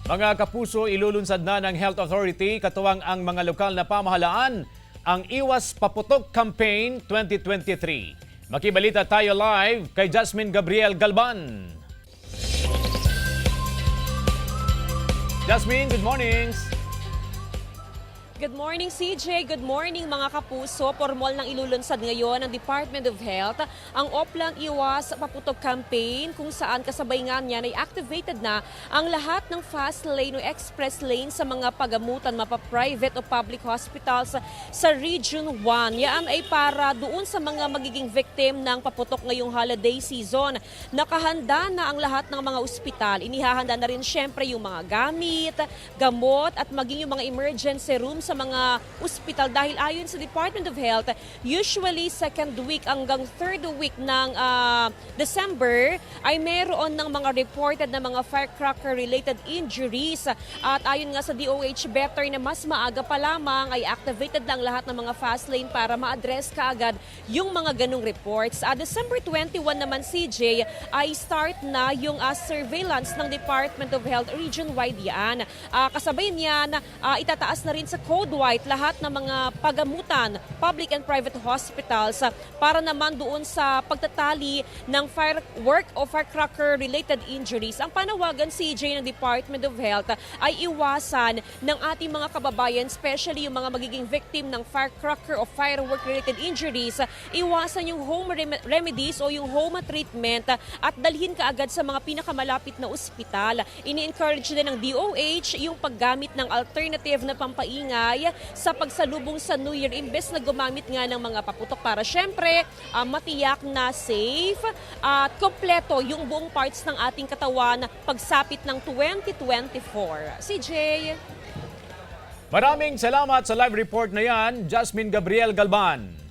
Mga kapuso, ilulunsad na ng Health Authority katuwang ang mga lokal na pamahalaan ang Iwas Paputok Campaign 2023. Makibalita tayo live kay Jasmine Gabriel Galban. Jasmine, good morning. Good morning, CJ. Good morning, mga kapuso. Formal nang ilulunsad ngayon ng Department of Health ang Oplang Iwas Paputok Campaign kung saan kasabay nga niyan ay activated na ang lahat ng fast lane o express lane sa mga pagamutan mapa-private o public hospitals sa Region 1. Yan ay para doon sa mga magiging victim ng paputok ngayong holiday season. Nakahanda na ang lahat ng mga ospital. Inihahanda na rin syempre yung mga gamit, gamot at maging yung mga emergency rooms sa mga ospital dahil ayon sa Department of Health, usually second week hanggang third week ng December ay meron ng mga reported na mga firecracker-related injuries. At ayon nga sa DOH, better na mas maaga pa lamang ay activated lang lahat ng mga fast lane para ma-address kaagad yung mga ganong reports. December 21 naman, CJ, ay start na yung surveillance ng Department of Health region-wide yan. Kasabay niyan, itataas na rin sa Code White lahat ng mga pagamutan, public and private hospitals para naman doon sa pagtatali ng firework o firecracker-related injuries. Ang panawagan, CJ, ng Department of Health ay iwasan ng ating mga kababayan, especially yung mga magiging victim ng firecracker o firework-related injuries, iwasan yung home remedies o yung home treatment at dalhin kaagad sa mga pinakamalapit na ospital. Ini-encourage din ng DOH yung paggamit ng alternative na pampaingay sa pagsalubong sa New Year imbes na gumamit nga ng mga paputok para syempre matiyak na safe at kompleto yung buong parts ng ating katawan pagsapit ng 2024. CJ. Maraming salamat sa live report na yan, Jasmine Gabriel Galban.